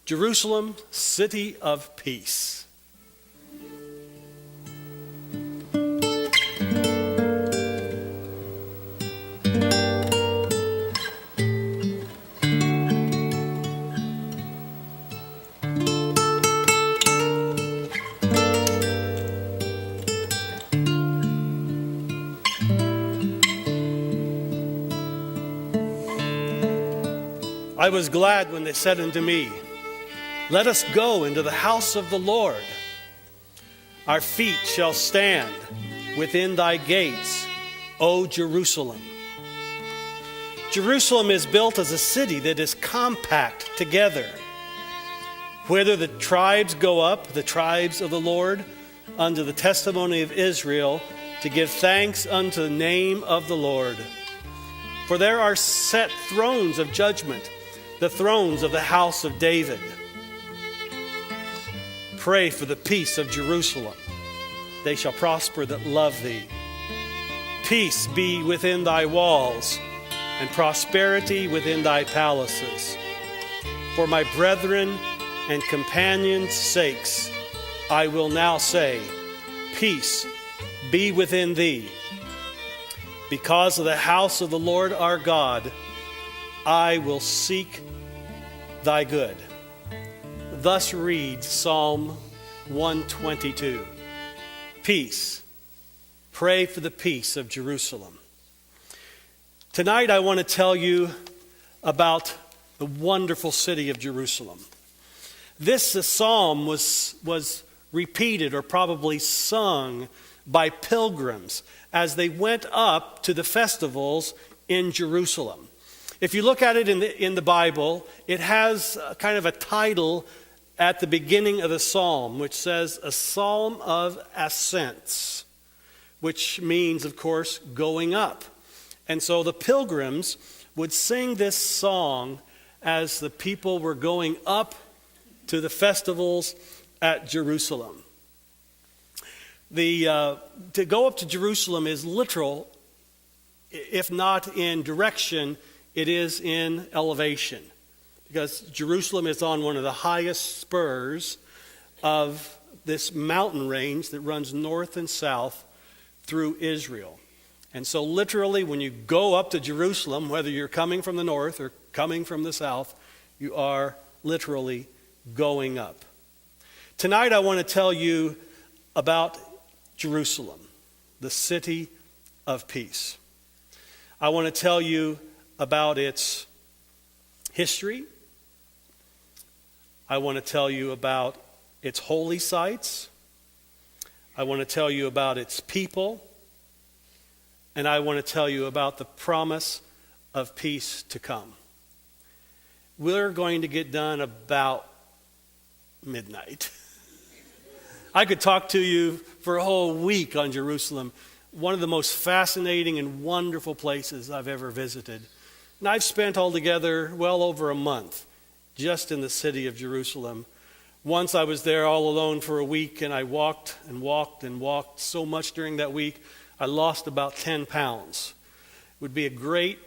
Jerusalem, city of peace. I was glad when they said unto me, let us go into the house of the Lord. Our feet shall stand within thy gates, O Jerusalem. Jerusalem is built as a city that is compact together. Whither the tribes go up, the tribes of the Lord, unto the testimony of Israel, to give thanks unto the name of the Lord. For there are set thrones of judgment, the thrones of the house of David. Pray for the peace of Jerusalem. They shall prosper that love thee. Peace be within thy walls, and prosperity within thy palaces. For my brethren and companions' sakes, I will now say, peace be within thee. Because of the house of the Lord our God, I will seek thy good. Thus reads Psalm 122. Peace. Pray for the peace of Jerusalem. Tonight I want to tell you about the wonderful city of Jerusalem. This psalm was repeated or probably sung by pilgrims as they went up to the festivals in Jerusalem. If you look at it in the Bible, it has kind of a title at the beginning of the psalm, which says a psalm of ascents, which means, of course, going up. And so the pilgrims would sing this song as the people were going up to the festivals at Jerusalem. To go up to Jerusalem is literal, if not in direction, it is in elevation, because Jerusalem is on one of the highest spurs of this mountain range that runs north and south through Israel. And so literally when you go up to Jerusalem, whether you're coming from the north or coming from the south, you are literally going up. Tonight I want to tell you about Jerusalem, the city of peace. I want to tell you about its history. I want to tell you about its holy sites. I want to tell you about its people. And I want to tell you about the promise of peace to come. We're going to get done about midnight. I could talk to you for a whole week on Jerusalem, one of the most fascinating and wonderful places I've ever visited. And I've spent altogether well over a month just in the city of Jerusalem. Once I was there all alone for a week, and I walked and walked and walked so much during that week, I lost about 10 pounds. It would be a great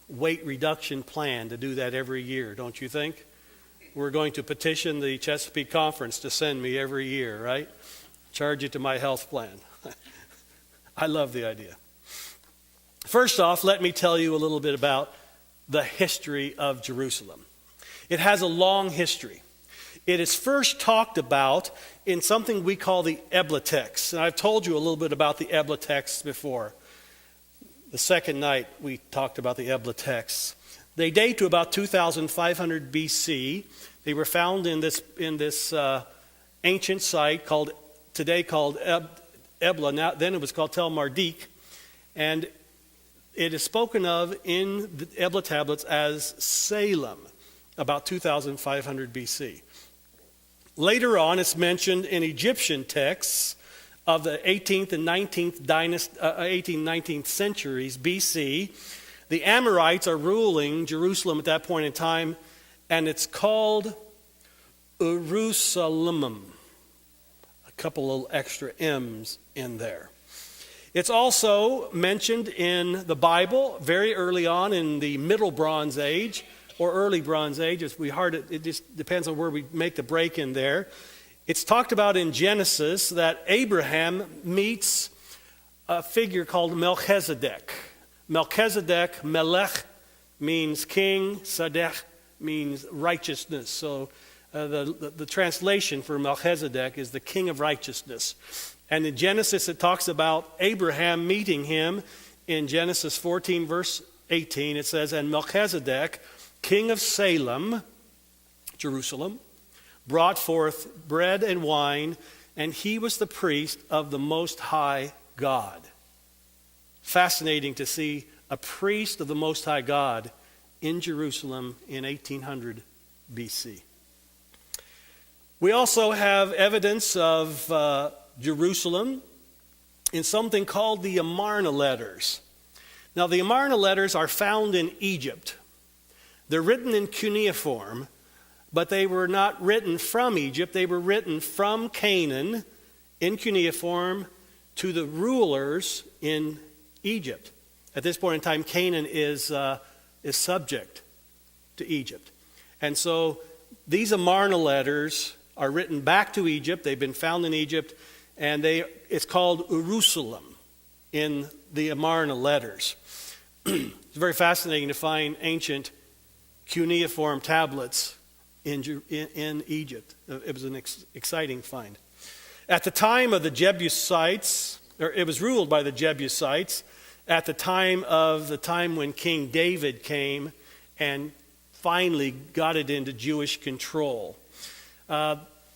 weight reduction plan to do that every year, don't you think? We're going to petition the Chesapeake Conference to send me every year, right? Charge it to my health plan. I love the idea. First off, let me tell you a little bit about the history of Jerusalem. It has a long history. It is first talked about in something we call the Ebla text. And I've told you a little bit about the Ebla text before. The second night we talked about the Ebla texts. They date to about 2500 BC. They were found in this ancient site today called Ebla. Now, then it was called Tel Mardik. And it is spoken of in the Ebla tablets as Salem, about 2500 BC. Later on, it's mentioned in Egyptian texts of the 18th and 19th 19th centuries BC. The Amorites are ruling Jerusalem at that point in time, and it's called Jerusalem. A couple little extra M's in there. It's also mentioned in the Bible very early on in the Middle Bronze Age or early Bronze Age. It just depends on where we make the break in there. It's talked about in Genesis that Abraham meets a figure called Melchizedek. Melchizedek, Melech, means king. Sadek means righteousness. So the translation for Melchizedek is the king of righteousness. And in Genesis, it talks about Abraham meeting him. In Genesis 14, verse 18, it says, "And Melchizedek, king of Salem," Jerusalem, "brought forth bread and wine, and he was the priest of the Most High God." Fascinating to see a priest of the Most High God in Jerusalem in 1800 BC. We also have evidence of Jerusalem in something called the Amarna letters. Now, the Amarna letters are found in Egypt. They're written in cuneiform, but they were not written from Egypt. They were written from Canaan in cuneiform to the rulers in Egypt. At this point in time, Canaan is subject to Egypt. And so these Amarna letters are written back to Egypt. They've been found in Egypt, and it's called Jerusalem in the Amarna letters. It's very fascinating to find ancient cuneiform tablets in Egypt. It was an exciting find. At the time of the Jebusites, or it was ruled by the Jebusites, at the time when King David came and finally got it into Jewish control.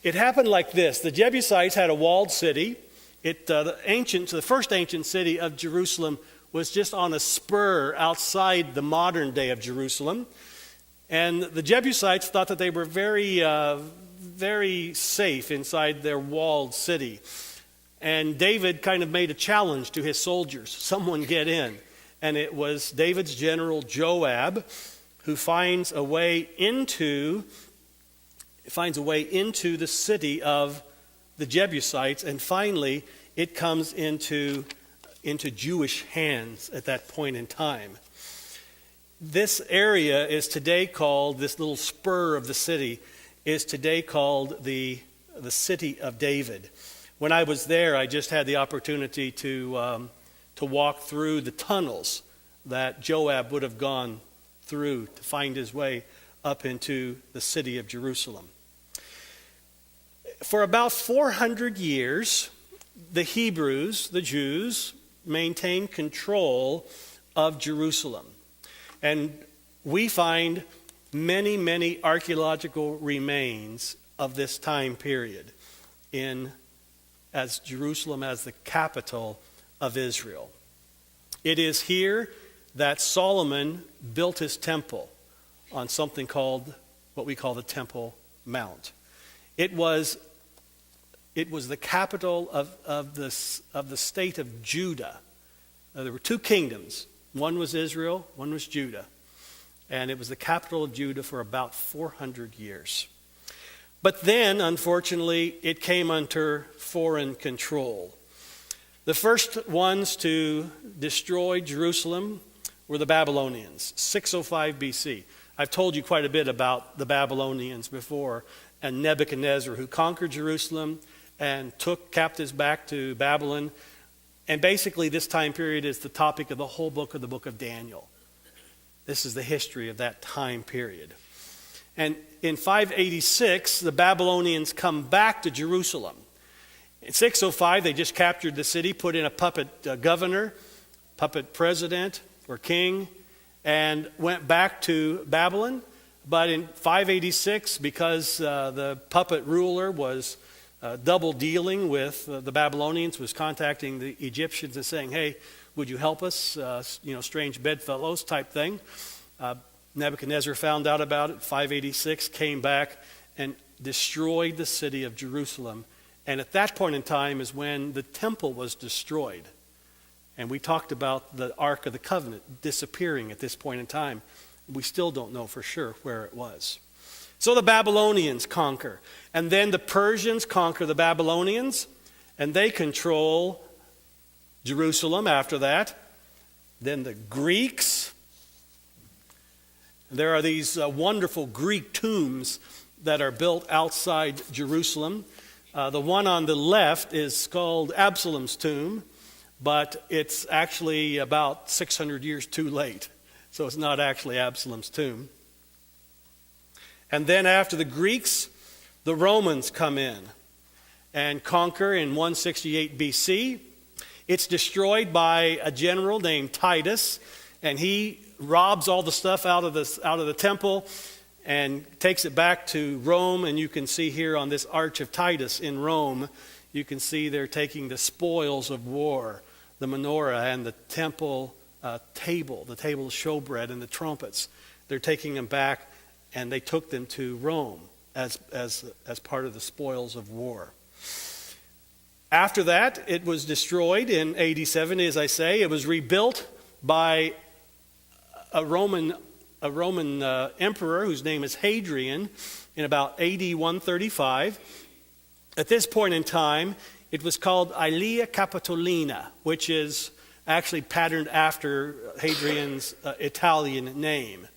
It happened like this. The Jebusites had a walled city. The first ancient city of Jerusalem was just on a spur outside the modern day of Jerusalem. And the Jebusites thought that they were very, very safe inside their walled city. And David kind of made a challenge to his soldiers. Someone get in. And it was David's general Joab who finds a way into the city of the Jebusites, and finally it comes into Jewish hands at that point in time. This area is today called, this little spur of the city is today called the city of David. When I was there, I just had the opportunity to walk through the tunnels that Joab would have gone through to find his way up into the city of Jerusalem. For about 400 years, the Hebrews, the Jews, maintained control of Jerusalem. And we find many, many archaeological remains of this time period as Jerusalem as the capital of Israel. It is here that Solomon built his temple on something called what we call the Temple Mount. It was the capital of the state of Judah. There were two kingdoms. One was Israel, one was Judah. And it was the capital of Judah for about 400 years. But then, unfortunately, it came under foreign control. The first ones to destroy Jerusalem were the Babylonians, 605 BC. I've told you quite a bit about the Babylonians before, and Nebuchadnezzar, who conquered Jerusalem and took captives back to Babylon. And basically, this time period is the topic of the whole book of the book of Daniel. This is the history of that time period. And in 586, the Babylonians come back to Jerusalem. In 605, they just captured the city, put in a puppet governor, puppet president or king, and went back to Babylon. But in 586, because the puppet ruler was double dealing with the Babylonians, was contacting the Egyptians and saying, hey, would you help us? Strange bedfellows type thing. Nebuchadnezzar found out about it, 586, came back and destroyed the city of Jerusalem. And at that point in time is when the temple was destroyed. And we talked about the Ark of the Covenant disappearing at this point in time. We still don't know for sure where it was. So the Babylonians conquer. And then the Persians conquer the Babylonians. And they control Jerusalem after that. Then the Greeks. There are these wonderful Greek tombs that are built outside Jerusalem. The one on the left is called Absalom's tomb, but it's actually about 600 years too late. So it's not actually Absalom's tomb. And then after the Greeks, the Romans come in and conquer in 168 BC. It's destroyed by a general named Titus, and he robs all the stuff out of the temple and takes it back to Rome. And you can see here on this Arch of Titus in Rome, you can see they're taking the spoils of war, the menorah and the temple table, the table of showbread and the trumpets. They're taking them back, and they took them to Rome as part of the spoils of war. After that, it was destroyed in AD 70, as I say. It was rebuilt by a Roman emperor whose name is Hadrian in about AD 135. At this point in time, it was called Aelia Capitolina, which is actually patterned after Hadrian's Italian name.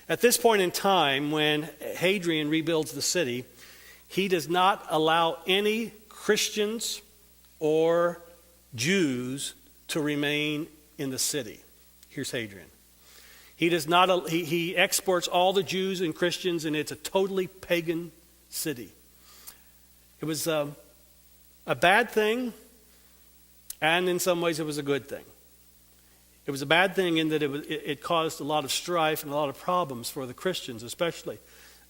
At this point in time, when Hadrian rebuilds the city, he does not allow any Christians or Jews to remain in the city. Here's Hadrian. He does not. He exports all the Jews and Christians, and it's a totally pagan city. It was a bad thing, and in some ways it was a good thing. It was a bad thing in that it caused a lot of strife and a lot of problems for the Christians especially.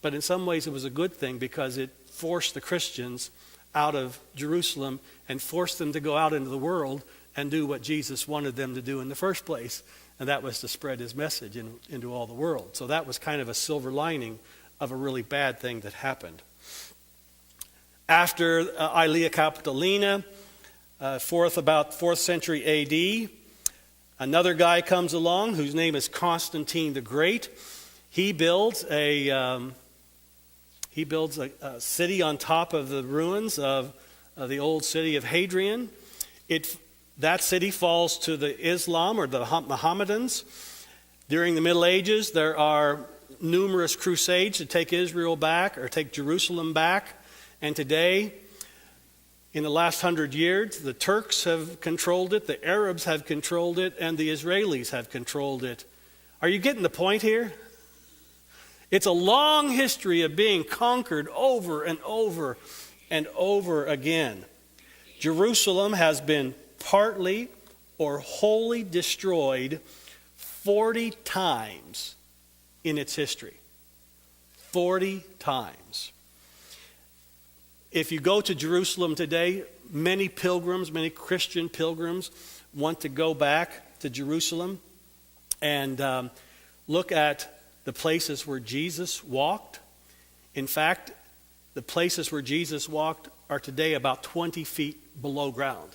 But in some ways it was a good thing because it forced the Christians out of Jerusalem and forced them to go out into the world and do what Jesus wanted them to do in the first place. And that was to spread his message into all the world. So that was kind of a silver lining of a really bad thing that happened. After Aelia Capitolina, about 4th century AD, another guy comes along whose name is Constantine the Great. He builds a city on top of the ruins of the old city of Hadrian. That city falls to the Islam or the Mohammedans. During the Middle Ages, there are numerous crusades to take Israel back or take Jerusalem back. And today, in the last 100 years, the Turks have controlled it, the Arabs have controlled it, and the Israelis have controlled it. Are you getting the point here? It's a long history of being conquered over and over and over again. Jerusalem has been partly or wholly destroyed 40 times in its history. 40 times. If you go to Jerusalem today, many Christian pilgrims want to go back to Jerusalem and look at the places where Jesus walked. In fact, the places where Jesus walked are today about 20 feet below ground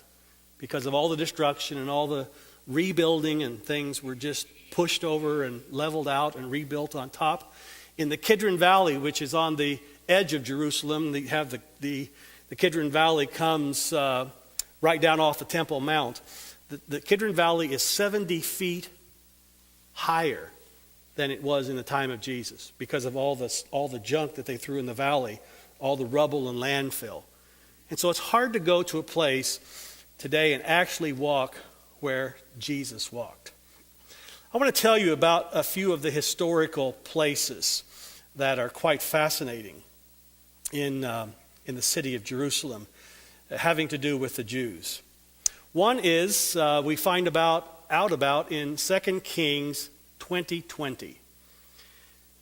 because of all the destruction and all the rebuilding, and things were just pushed over and leveled out and rebuilt on top. In the Kidron Valley, which is on the edge of Jerusalem, they have the Kidron Valley comes right down off the Temple Mount. The Kidron Valley is 70 feet higher than it was in the time of Jesus because of all the junk that they threw in the valley, all the rubble and landfill. And so it's hard to go to a place today and actually walk where Jesus walked. I want to tell you about a few of the historical places that are quite fascinating in the city of Jerusalem, having to do with the Jews. One is we find out about in 2 Kings 20:20.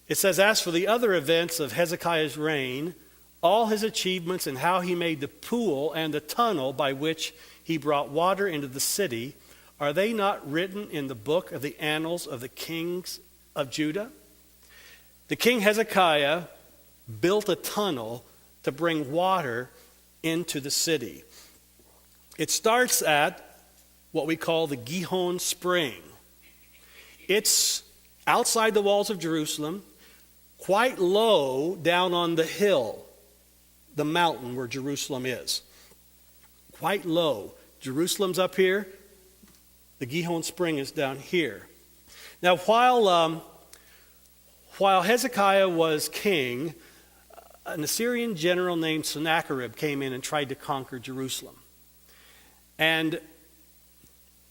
It says, "As for the other events of Hezekiah's reign, all his achievements and how he made the pool and the tunnel by which he brought water into the city, are they not written in the book of the annals of the kings of Judah?" The king Hezekiah built a tunnel to bring water into the city. It starts at what we call the Gihon Spring. It's outside the walls of Jerusalem, quite low down on the hill, the mountain where Jerusalem is. Quite low. Jerusalem's up here. The Gihon Spring is down here. Now, While Hezekiah was king, an Assyrian general named Sennacherib came in and tried to conquer Jerusalem. And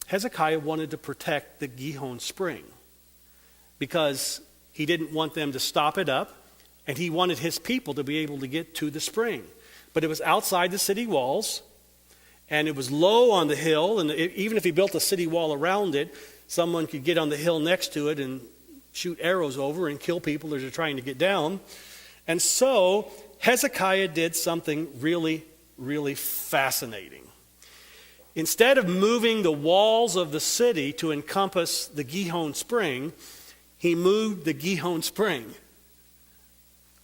Hezekiah wanted to protect the Gihon spring because he didn't want them to stop it up, and he wanted his people to be able to get to the spring. But it was outside the city walls, and it was low on the hill, and even if he built a city wall around it, someone could get on the hill next to it and shoot arrows over and kill people as they're trying to get down. And so Hezekiah did something really, really fascinating. Instead of moving the walls of the city to encompass the Gihon spring, he moved the Gihon spring.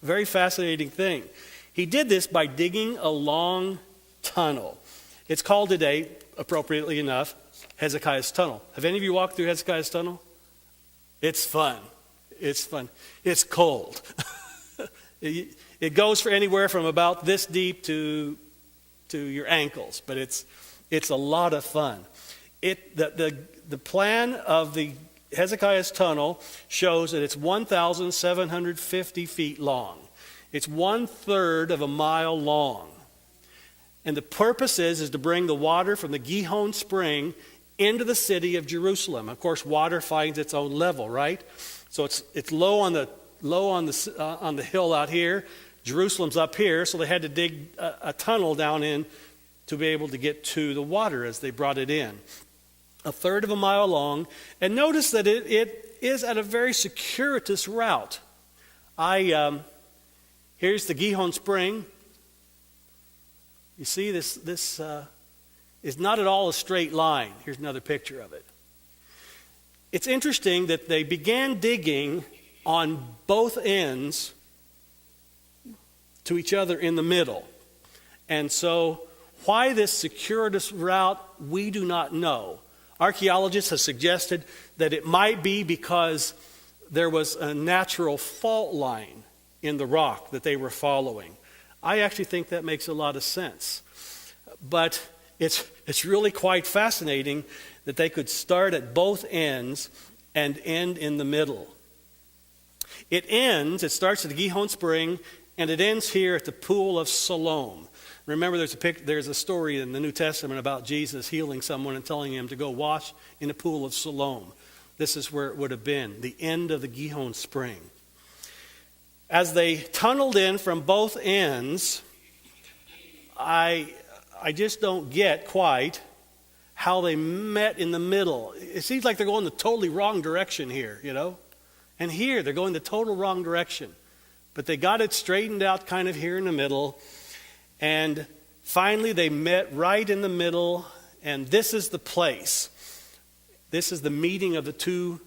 Very fascinating thing. He did this by digging a long tunnel. It's called today, appropriately enough, Hezekiah's Tunnel. Have any of you walked through Hezekiah's Tunnel? It's fun. It's fun. It's cold. It goes for anywhere from about this deep to your ankles, but it's a lot of fun. The plan of the Hezekiah's Tunnel shows that it's 1,750 feet long. It's 1/3 of a mile long. And the purpose is to bring the water from the Gihon spring into the city of Jerusalem. Of course, water finds its own level, right? So it's low on the hill out here. Jerusalem's up here, so they had to dig a tunnel down in to be able to get to the water as they brought it in. 1/3 of a mile long. And notice that it is at a very circuitous route. Here's the Gihon spring. You see, this is not at all a straight line. Here's another picture of it. It's interesting that they began digging on both ends to each other in the middle. And so why this circuitous route, we do not know. Archaeologists have suggested that it might be because there was a natural fault line in the rock that they were following. I actually think that makes a lot of sense. But it's really quite fascinating that they could start at both ends and end in the middle. It starts at the Gihon spring, and it ends here at the pool of Siloam. Remember, there's a story in the New Testament about Jesus healing someone and telling him to go wash in the pool of Siloam. This is where it would have been, the end of the Gihon spring. As they tunneled in from both ends, I just don't get quite how they met in the middle. It seems like they're going the totally wrong direction here, you know? And here, they're going the total wrong direction. But they got it straightened out kind of here in the middle. And finally, they met right in the middle. And this is the place. This is the meeting of the two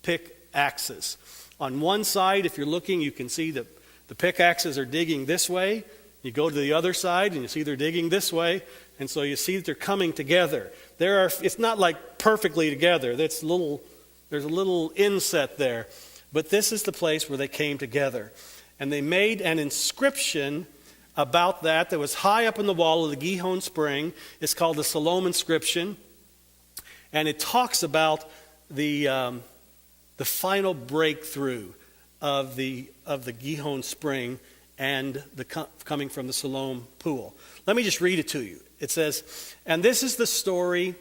pickaxes. On one side, if you're looking, you can see that the pickaxes are digging this way. You go to the other side, and you see they're digging this way. And so you see that they're coming together. It's not like perfectly together. There's a little inset there. But this is the place where they came together. And they made an inscription about that was high up in the wall of the Gihon spring. It's called the Siloam inscription. And it talks about the final breakthrough of the Gihon spring and coming from the Siloam pool. Let me just read it to you. It says, and this is the story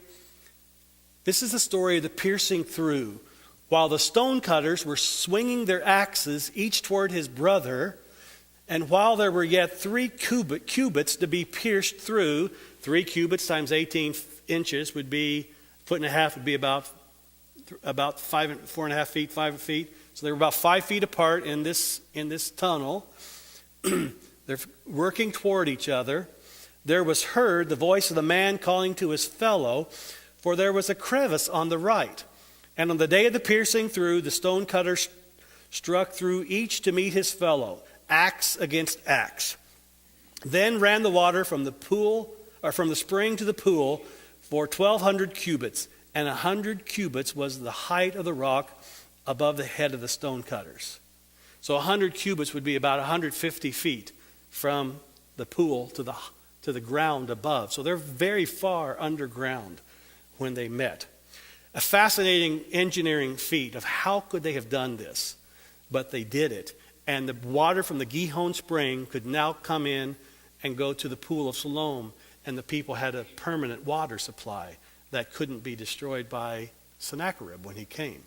of the piercing through. While the stonecutters were swinging their axes, each toward his brother, and while there were yet 3 cubits to be pierced through, 3 cubits times 18 inches would be, foot and a half would be about 4.5 feet, 5 feet. So they were about 5 feet apart in this tunnel. They're working toward each other. There was heard the voice of the man calling to his fellow, for there was a crevice on the right. And on the day of the piercing through, the stonecutter struck through each to meet his fellow, axe against axe. Then ran the water from the spring to the pool for 1,200 cubits, and 100 cubits was the height of the rock above the head of the stonecutters. So 100 cubits would be about 150 feet from the pool to the ground above. So they're very far underground when they met. A fascinating engineering feat of how could they have done this. but they did it. And the water from the Gihon spring could now come in and go to the pool of Siloam, and the people had a permanent water supply that couldn't be destroyed by Sennacherib when he came.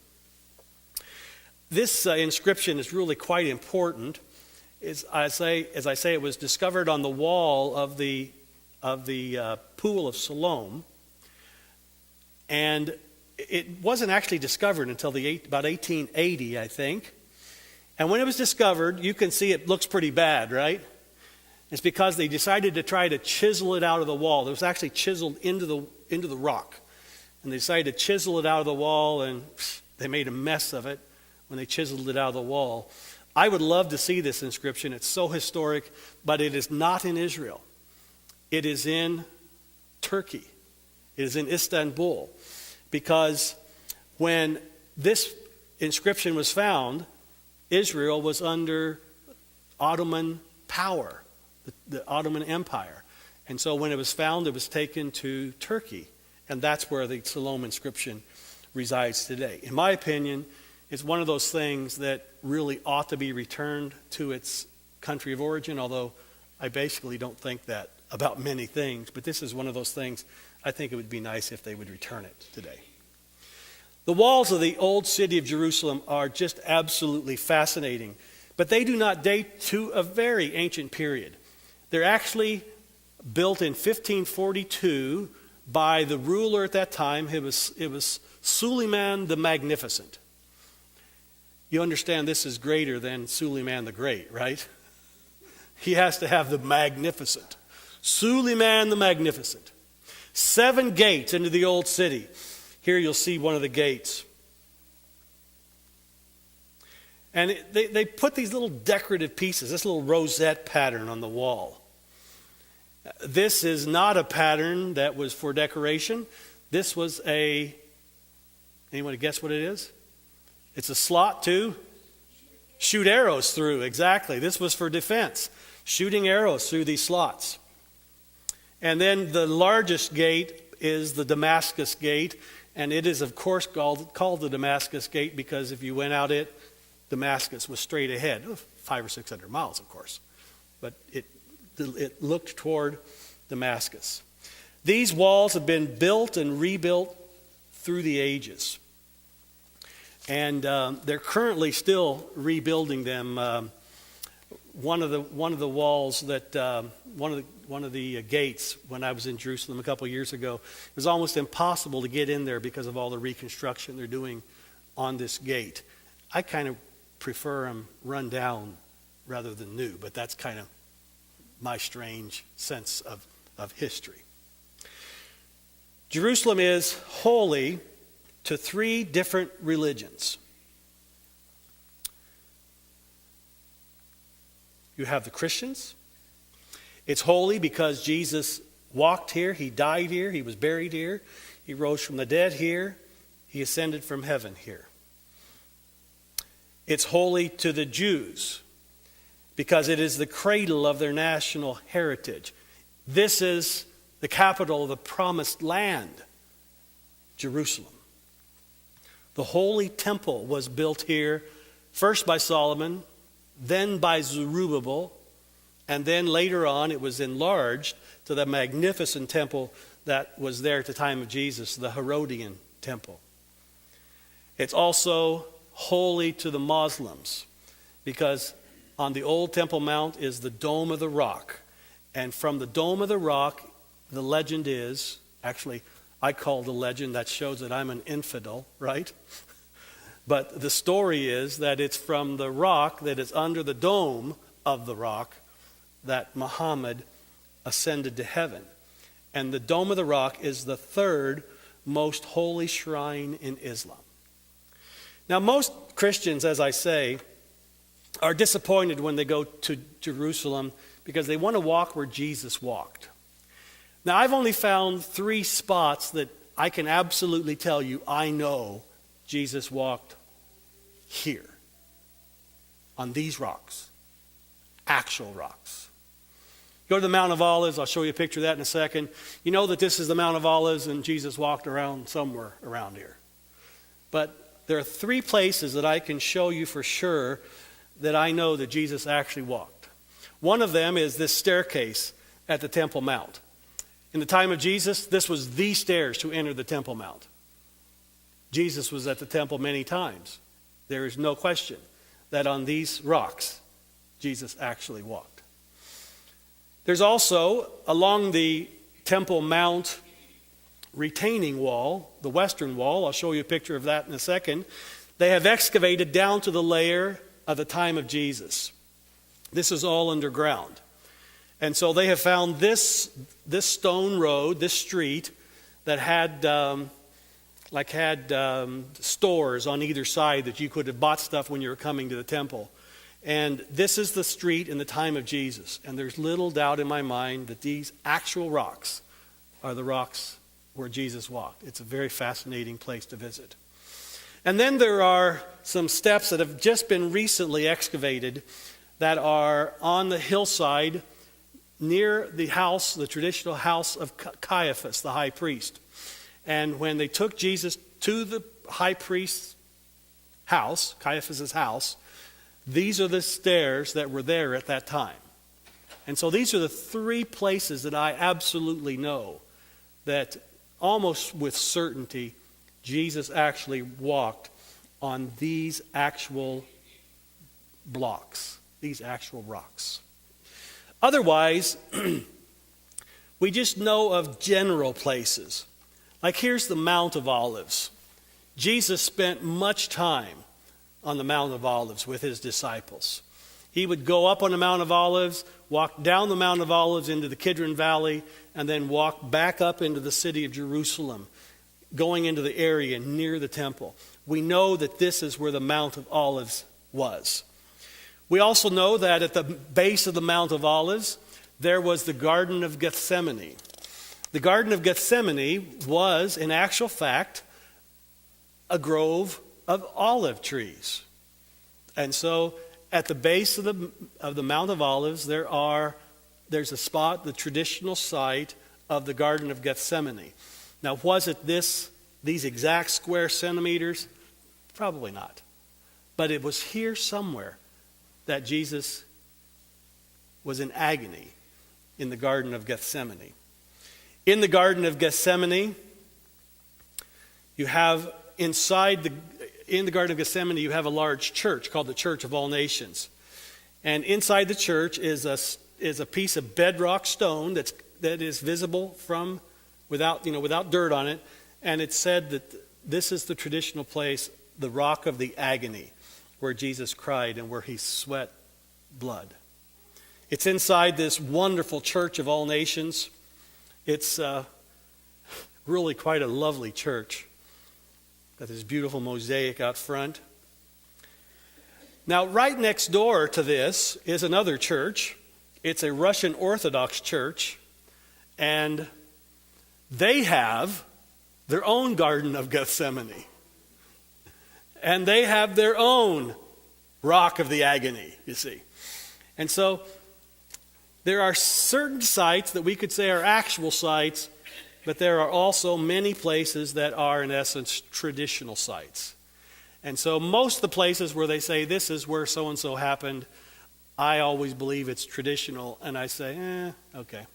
This inscription is really quite important. As I say, it was discovered on the wall of the pool of Siloam, and it wasn't actually discovered until about 1880, I think. And when it was discovered, you can see it looks pretty bad, right? It's because they decided to try to chisel it out of the wall. It was actually chiseled into the rock. And they decided to chisel it out of the wall, and they made a mess of it when they chiseled it out of the wall. I would love to see this inscription. It's so historic, but it is not in Israel. It is in Turkey. It is in Istanbul. Because when this inscription was found, Israel was under Ottoman power, the Ottoman Empire. And so when it was found, it was taken to Turkey. And that's where the Siloam inscription resides today. In my opinion, it's one of those things that really ought to be returned to its country of origin, although I basically don't think that about many things. But this is one of those things I think it would be nice if they would return it today. The walls of the old city of Jerusalem are just absolutely fascinating, but they do not date to a very ancient period. They're actually built in 1542 by the ruler at that time. It was Suleiman the Magnificent. You understand this is greater than Suleiman the Great, right? He has to have the magnificent. Suleiman the Magnificent. 7 gates into the old city. Here you'll see one of the gates. And they put these little decorative pieces, this little rosette pattern on the wall. This is not a pattern that was for decoration. This was anyone guess what it is? It's a slot to shoot arrows through, exactly. This was for defense, shooting arrows through these slots. And then the largest gate is the Damascus Gate, and it is, of course, called the Damascus Gate because if you went out it, Damascus was straight ahead, 500 or 600 miles, of course. But it looked toward Damascus. These walls have been built and rebuilt through the ages. And they're currently still rebuilding them. One of the walls that one of the gates when I was in Jerusalem a couple of years ago, it was almost impossible to get in there because of all the reconstruction they're doing on this gate. I kind of prefer them run down rather than new, but that's kind of my strange sense of history. Jerusalem is holy to 3 different religions. You have the Christians. It's holy because Jesus walked here, he died here, he was buried here, he rose from the dead here, he ascended from heaven here. It's holy to the Jews because it is the cradle of their national heritage. This is the capital of the promised land, Jerusalem. The holy temple was built here first by Solomon, then by Zerubbabel, and then later on it was enlarged to the magnificent temple that was there at the time of Jesus, the Herodian temple. It's also holy to the Muslims because on the old Temple Mount is the Dome of the Rock. And from the Dome of the Rock, the legend is, actually I call the legend, that shows that I'm an infidel, right? But the story is that it's from the rock that is under the dome of the rock that Muhammad ascended to heaven. And the Dome of the Rock is the 3rd most holy shrine in Islam. Now, most Christians, as I say, are disappointed when they go to Jerusalem because they want to walk where Jesus walked. Now, I've only found 3 spots that I can absolutely tell you I know Jesus walked here, on these rocks, actual rocks. Go to the Mount of Olives. I'll show you a picture of that in a second. You know that this is the Mount of Olives and Jesus walked around somewhere around here. But there are 3 places that I can show you for sure that I know that Jesus actually walked. One of them is this staircase at the Temple Mount. In the time of Jesus, this was the stairs to enter the Temple Mount. Jesus was at the temple many times. There is no question that on these rocks, Jesus actually walked. There's also, along the Temple Mount retaining wall, the western wall, I'll show you a picture of that in a second, they have excavated down to the layer of the time of Jesus. This is all underground. And so they have found this stone road, this street, that had stores on either side that you could have bought stuff when you were coming to the temple. And this is the street in the time of Jesus. And there's little doubt in my mind that these actual rocks are the rocks where Jesus walked. It's a very fascinating place to visit. And then there are some steps that have just been recently excavated that are on the hillside near the house, the traditional house of Caiaphas, the high priest. And when they took Jesus to the high priest's house, Caiaphas' house, these are the stairs that were there at that time. And so these are the 3 places that I absolutely know that almost with certainty Jesus actually walked on these actual blocks, these actual rocks. Otherwise, we just know of general places. Like here's the Mount of Olives. Jesus spent much time on the Mount of Olives with his disciples. He would go up on the Mount of Olives, walk down the Mount of Olives into the Kidron Valley, and then walk back up into the city of Jerusalem, going into the area near the temple. We know that this is where the Mount of Olives was. We also know that at the base of the Mount of Olives, there was the Garden of Gethsemane. The Garden of Gethsemane was, in actual fact, a grove of olive trees. And so at the base of the Mount of Olives, there's a spot, the traditional site of the Garden of Gethsemane. Now, was it these exact square centimeters? Probably not. But it was here somewhere that Jesus was in agony in the Garden of Gethsemane. In the Garden of Gethsemane, you have in the Garden of Gethsemane, you have a large church called the Church of All Nations. And inside the church is a piece of bedrock stone that is visible from without dirt on it. And it's said that this is the traditional place, the rock of the agony, where Jesus cried and where he sweat blood. It's inside this wonderful Church of All Nations. It's really quite a lovely church. Got this beautiful mosaic out front. Now, right next door to this is another church. It's a Russian Orthodox church. And they have their own Garden of Gethsemane. And they have their own rock of the agony, you see. And so there are certain sites that we could say are actual sites, but there are also many places that are, in essence, traditional sites. And so most of the places where they say this is where so-and-so happened, I always believe it's traditional, and I say, okay.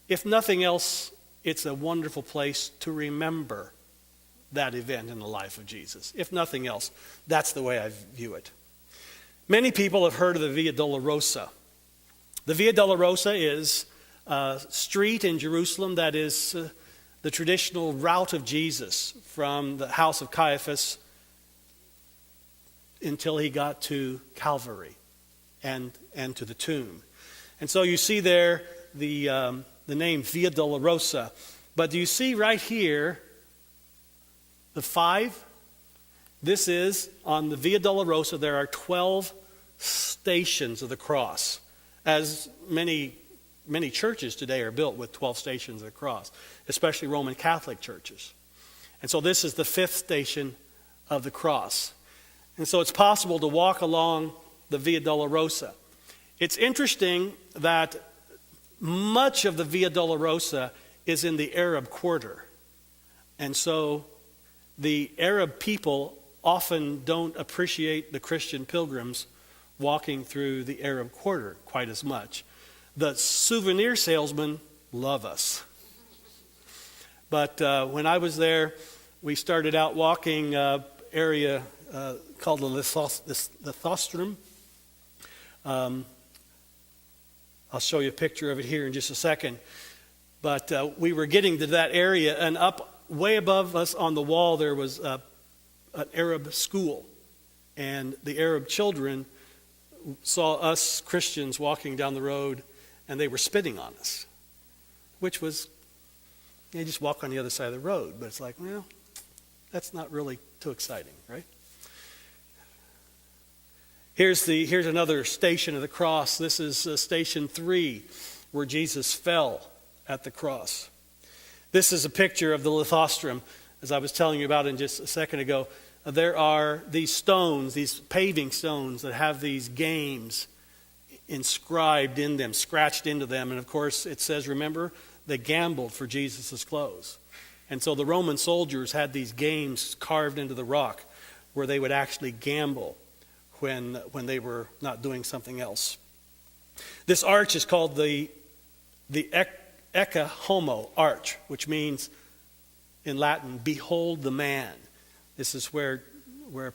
If nothing else, it's a wonderful place to remember that event in the life of Jesus. If nothing else, that's the way I view it. Many people have heard of the Via Dolorosa. The Via Dolorosa is a street in Jerusalem that is the traditional route of Jesus from the house of Caiaphas until he got to Calvary and to the tomb. And so you see there the name Via Dolorosa. But do you see right here the 5? This is on the Via Dolorosa. There are 12 stations of the cross, as many churches today are built with 12 stations of the cross, especially Roman Catholic churches. And so this is the 5th station of the cross. And so it's possible to walk along the Via Dolorosa. It's interesting that much of the Via Dolorosa is in the Arab quarter. And so the Arab people often don't appreciate the Christian pilgrims walking through the Arab quarter quite as much. The souvenir salesmen love us. But when I was there, we started out walking area called the Lithostrum. I'll show you a picture of it here in just a second. But we were getting to that area, and up way above us on the wall there was an Arab school. And the Arab children saw us Christians walking down the road, and they were spitting on us, which was, you just walk on the other side of the road. But it's like, well, that's not really too exciting, right? Here's another station of the cross. This is station 3, where Jesus fell at the cross. This is a picture of the Lithostrum, as I was telling you about in just a second ago. There are these stones, these paving stones that have these games inscribed in them, scratched into them. And of course, it says, remember, they gambled for Jesus' clothes. And so the Roman soldiers had these games carved into the rock where they would actually gamble when they were not doing something else. This arch is called the Ecce Homo arch, which means in Latin, behold the man. This is where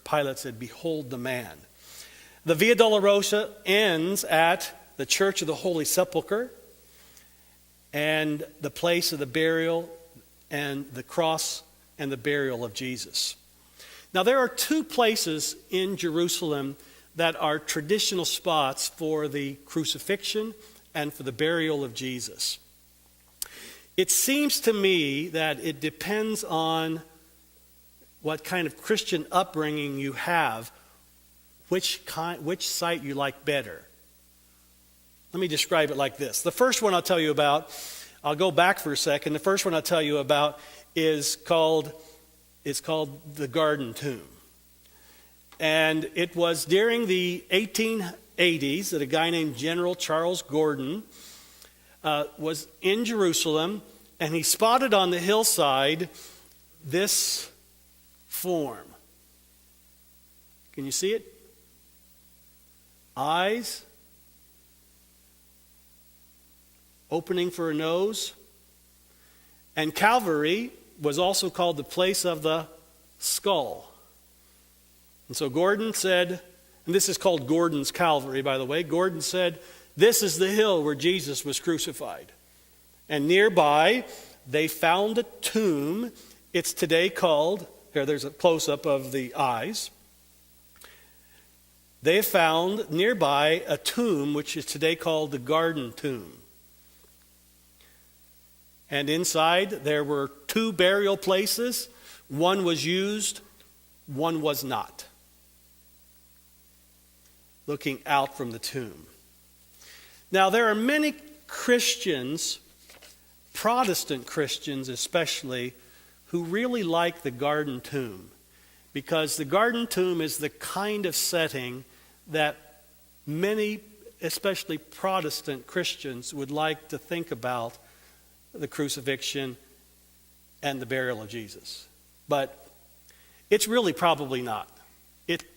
Pilate said, behold the man. The Via Dolorosa ends at the Church of the Holy Sepulchre and the place of the burial and the cross and the burial of Jesus. Now, there are 2 places in Jerusalem that are traditional spots for the crucifixion and for the burial of Jesus. It seems to me that it depends on what kind of Christian upbringing you have, which site you like better. Let me describe it like this. The first one I'll tell you about, I'll go back for a second. The first one I'll tell you about is called the Garden Tomb. And it was during the 1880s that a guy named General Charles Gordon was in Jerusalem, and he spotted on the hillside this form. Can you see it? Eyes, opening for a nose, and Calvary was also called the place of the skull. And so Gordon said, and this is called Gordon's Calvary, by the way. Gordon said, this is the hill where Jesus was crucified. And nearby, they found a tomb. It's today called, there's a close-up of the eyes. They found nearby a tomb, which is today called the Garden Tomb. And inside, there were 2 burial places. One was used, one was not. Looking out from the tomb. Now, there are many Christians, Protestant Christians especially, who really like the Garden Tomb, because the Garden Tomb is the kind of setting that many, especially Protestant Christians, would like to think about the crucifixion and the burial of Jesus. But it's really probably not.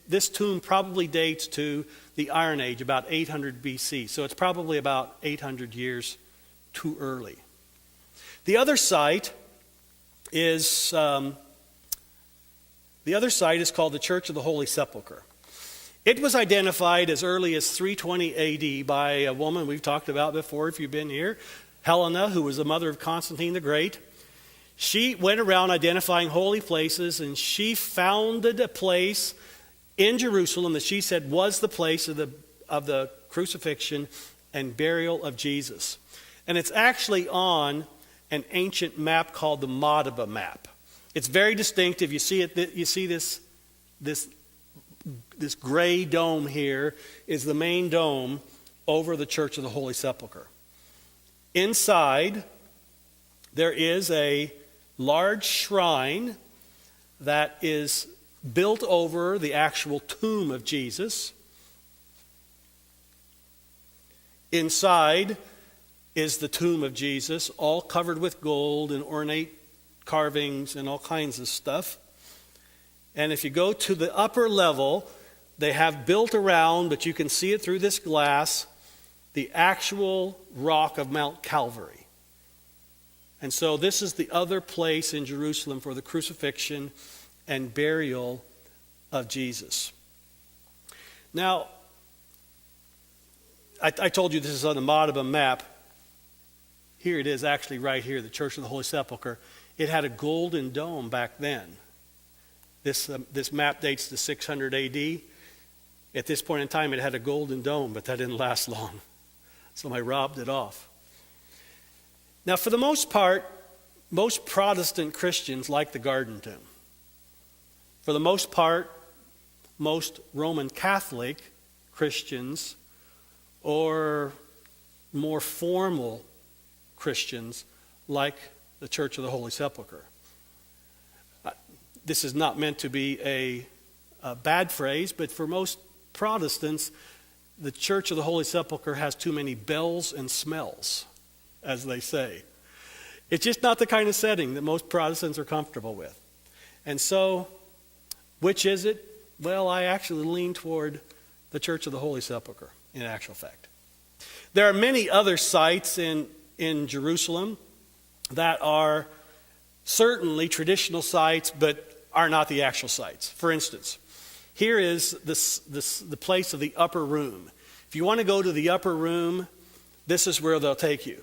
This tomb probably dates to the Iron Age, about 800 BC. So it's probably about 800 years too early. The other site is called the Church of the Holy Sepulchre. It was identified as early as 320 AD by a woman we've talked about before if you've been here, Helena, who was the mother of Constantine the Great. She went around identifying holy places, and she founded a place in Jerusalem that she said was the place of the crucifixion and burial of Jesus. And it's actually on an ancient map called the Madaba map. It's very distinctive. You see it. You see this gray dome here is the main dome over the Church of the Holy Sepulchre. Inside, there is a large shrine that is built over the actual tomb of Jesus. Inside is the tomb of Jesus, all covered with gold and ornate carvings and all kinds of stuff. And if you go to the upper level, they have built around, but you can see it through this glass, the actual rock of Mount Calvary. And so this is the other place in Jerusalem for the crucifixion and burial of Jesus. Now, I told you this is on the Modibum map. Here it is, actually right here, the Church of the Holy Sepulchre. It had a golden dome back then. This map dates to 600 AD. At this point in time, it had a golden dome, but that didn't last long. So I robbed it off. Now, for the most part, most Protestant Christians like the Garden Tomb. For the most part, most Roman Catholic Christians or more formal Christians like the Church of the Holy Sepulchre. This is not meant to be a bad phrase, but for most Protestants, the Church of the Holy Sepulchre has too many bells and smells, as they say. It's just not the kind of setting that most Protestants are comfortable with. And so, which is it? Well, I actually lean toward the Church of the Holy Sepulchre, in actual fact. There are many other sites in Jerusalem that are certainly traditional sites, but are not the actual sites. For instance, here is the place of the upper room. If you want to go to the upper room, this is where they'll take you.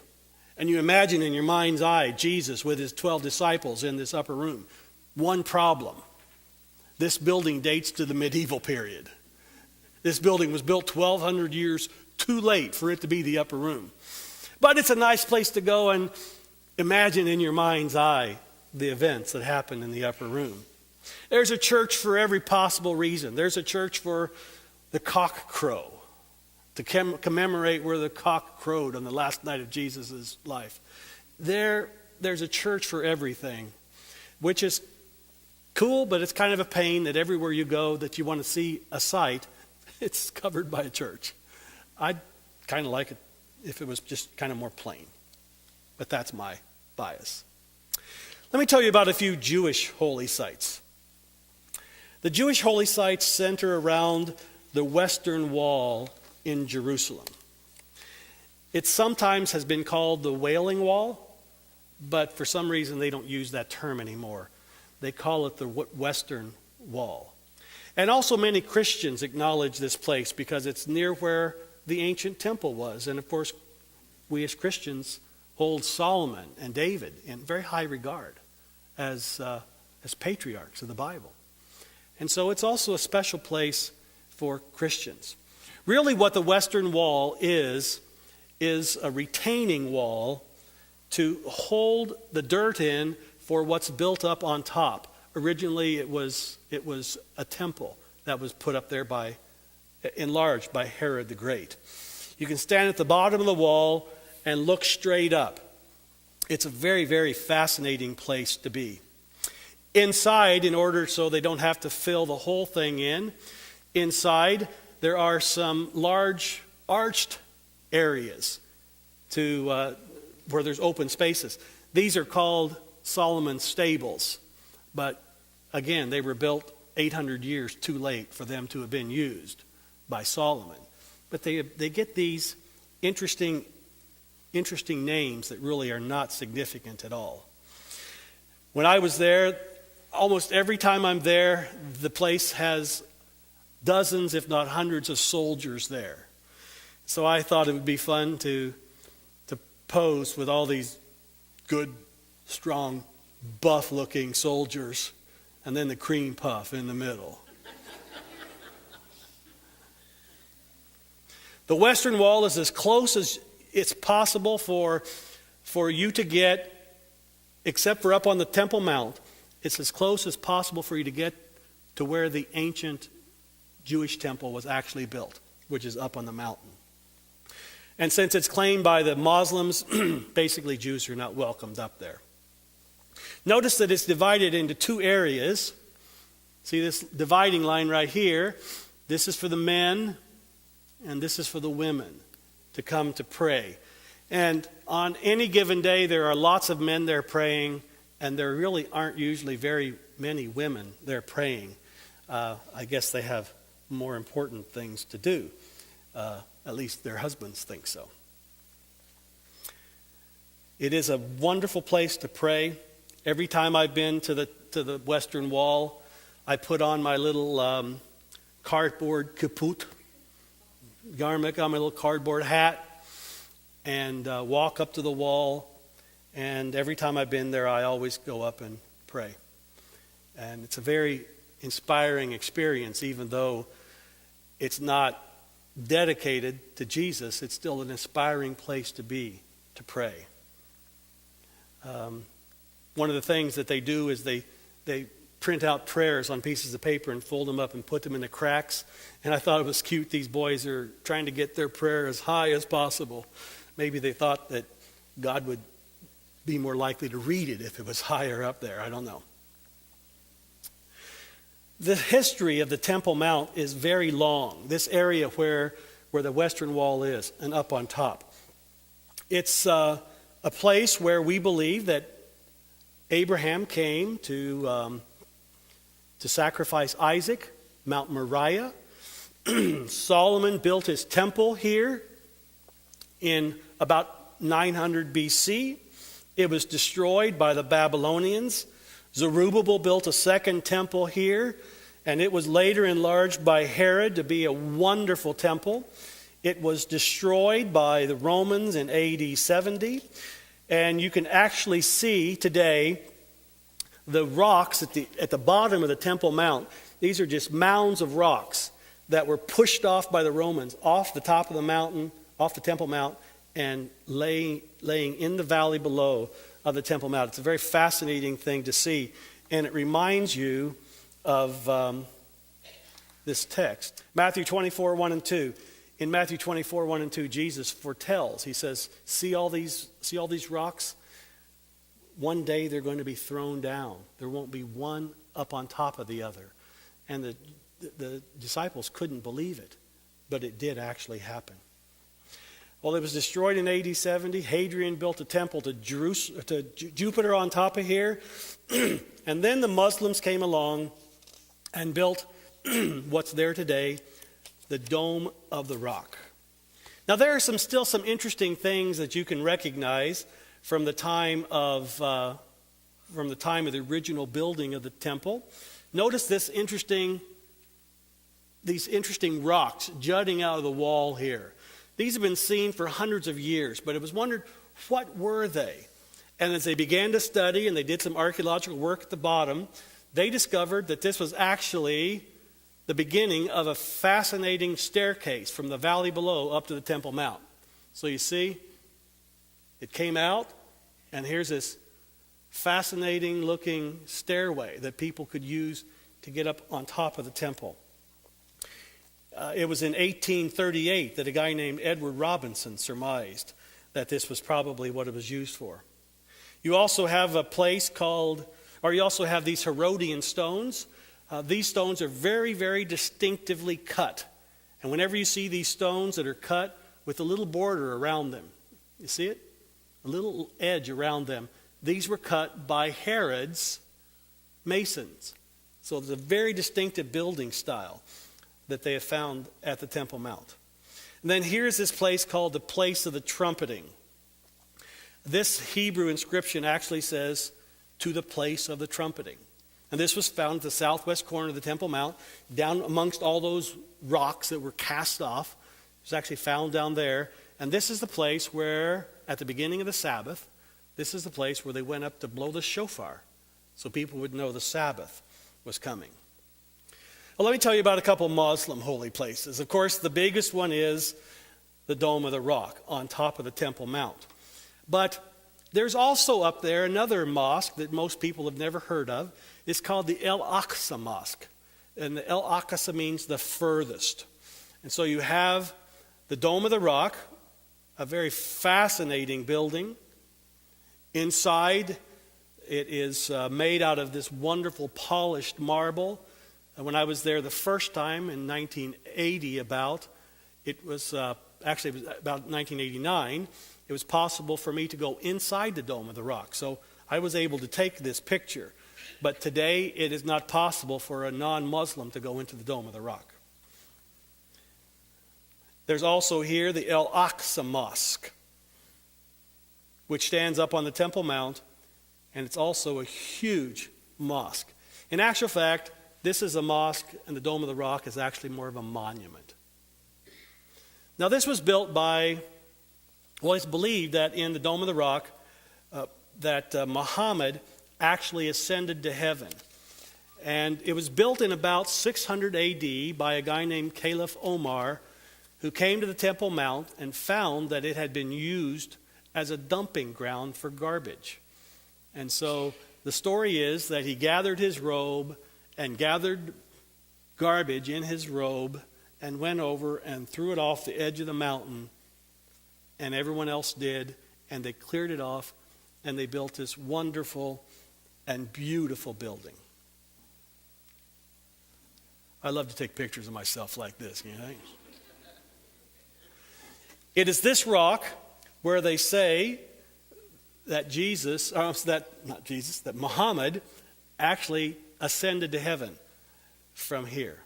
And you imagine in your mind's eye Jesus with his 12 disciples in this upper room. One problem. This building dates to the medieval period. This building was built 1,200 years too late for it to be the upper room. But it's a nice place to go and imagine in your mind's eye the events that happened in the upper room. There's a church for every possible reason. There's a church for the cock crow, to commemorate where the cock crowed on the last night of Jesus' life. There's a church for everything, which is cool, but it's kind of a pain that everywhere you go that you want to see a site, it's covered by a church. I'd kind of like it if it was just kind of more plain, but that's my bias. Let me tell you about a few Jewish holy sites. The Jewish holy sites center around the Western Wall in Jerusalem. It sometimes has been called the Wailing Wall, but for some reason they don't use that term anymore. They call it the Western Wall. And also many Christians acknowledge this place because it's near where the ancient temple was. And of course, we as Christians hold Solomon and David in very high regard as patriarchs of the Bible. And so it's also a special place for Christians. Really what the Western Wall is a retaining wall to hold the dirt in for what's built up on top. Originally it was a temple that was put up there enlarged by Herod the Great. You can stand at the bottom of the wall and look straight up. It's a very, very fascinating place to be. Inside, in order so they don't have to fill the whole thing in, inside there are some large arched areas where there's open spaces. These are called Solomon's stables. But again, they were built 800 years too late for them to have been used by Solomon. But they get these interesting names that really are not significant at all. When I was there, almost every time I'm there, the place has dozens, if not hundreds, of soldiers there. So I thought it would be fun to pose with all these good, strong, buff-looking soldiers, and then the cream puff in the middle. The Western Wall is as close as it's possible for you to get, except for up on the Temple Mount. It's as close as possible for you to get to where the ancient Jewish temple was actually built, which is up on the mountain. And since it's claimed by the Muslims, basically Jews are not welcomed up there. Notice that it's divided into two areas. See this dividing line right here? This is for the men, and this is for the women to come to pray. And on any given day, there are lots of men there praying, and there really aren't usually very many women there praying. I guess they have more important things to do. At least their husbands think so. It is a wonderful place to pray. Every time I've been to the Western Wall, I put on my little cardboard kaput, yarmulke on my little cardboard hat, and walk up to the wall. And every time I've been there, I always go up and pray. And it's a very inspiring experience, even though it's not dedicated to Jesus. It's still an inspiring place to be, to pray. One of the things that they do is they print out prayers on pieces of paper and fold them up and put them in the cracks. And I thought it was cute. These boys are trying to get their prayer as high as possible. Maybe they thought that God would be more likely to read it if it was higher up there. I don't know. The history of the Temple Mount is very long. This area where the Western Wall is and up on top. It's a place where we believe that Abraham came to sacrifice Isaac, Mount Moriah. Solomon built his temple here in about 900 BC. It was destroyed by the Babylonians. Zerubbabel built a second temple here, and it was later enlarged by Herod to be a wonderful temple. It was destroyed by the Romans in AD 70, and you can actually see today the rocks at the bottom of the Temple Mount. These are just mounds of rocks that were pushed off by the Romans off the top of the mountain, off the Temple Mount, and laying in the valley below of the Temple Mount. It's a very fascinating thing to see, and it reminds you of this text. Matthew 24, 1 and 2. In Matthew 24, 1 and 2, Jesus foretells. He says, see all these rocks? One day they're going to be thrown down. There won't be one up on top of the other. And the disciples couldn't believe it, but it did actually happen. Well, it was destroyed in AD 70. Hadrian built a temple to Jupiter on top of here. And then the Muslims came along and built what's there today, the Dome of the Rock. Now, there are still some interesting things that you can recognize from the time of the original building of the temple. Notice these interesting rocks jutting out of the wall here. These have been seen for hundreds of years, but it was wondered, what were they? And as they began to study and they did some archaeological work at the bottom, they discovered that this was actually the beginning of a fascinating staircase from the valley below up to the Temple Mount. So you see, it came out, and here's this fascinating looking stairway that people could use to get up on top of the temple. It was in 1838 that a guy named Edward Robinson surmised that this was probably what it was used for. You also have you also have these Herodian stones. These stones are very, very distinctively cut. And whenever you see these stones that are cut with a little border around them, you see it? A little edge around them. These were cut by Herod's masons. So it's a very distinctive building style that they have found at the Temple Mount. And then here's this place called the Place of the Trumpeting. This Hebrew inscription actually says, to the place of the trumpeting. And this was found at the southwest corner of the Temple Mount, down amongst all those rocks that were cast off. It was actually found down there. And this is the place where, at the beginning of the Sabbath, this is the place where they went up to blow the shofar, so people would know the Sabbath was coming. Well, let me tell you about a couple Muslim holy places. Of course, the biggest one is the Dome of the Rock on top of the Temple Mount. But there's also up there another mosque that most people have never heard of. It's called the el-aqsa Mosque. And the el-aqsa means the furthest. And so you have the Dome of the Rock, a very fascinating building. Inside, it is made out of this wonderful polished marble. And when I was there the first time in 1980 it was about 1989, it was possible for me to go inside the Dome of the Rock. So I was able to take this picture But today it is not possible for a non-Muslim to go into the Dome of the Rock. There's also here the el-aqsa Mosque, which stands up on the Temple Mount, and it's also a huge mosque. In actual fact, this is a mosque, and the Dome of the Rock is actually more of a monument. Now, this was built by, well, it's believed that in the Dome of the Rock, Muhammad actually ascended to heaven. And it was built in about 600 AD by a guy named Caliph Omar, who came to the Temple Mount and found that it had been used as a dumping ground for garbage. And so the story is that he gathered his robe and gathered garbage in his robe and went over and threw it off the edge of the mountain, and everyone else did, and they cleared it off, and they built this wonderful and beautiful building. I love to take pictures of myself like this, you know. It is this rock where they say that that Muhammad actually ascended to heaven from here.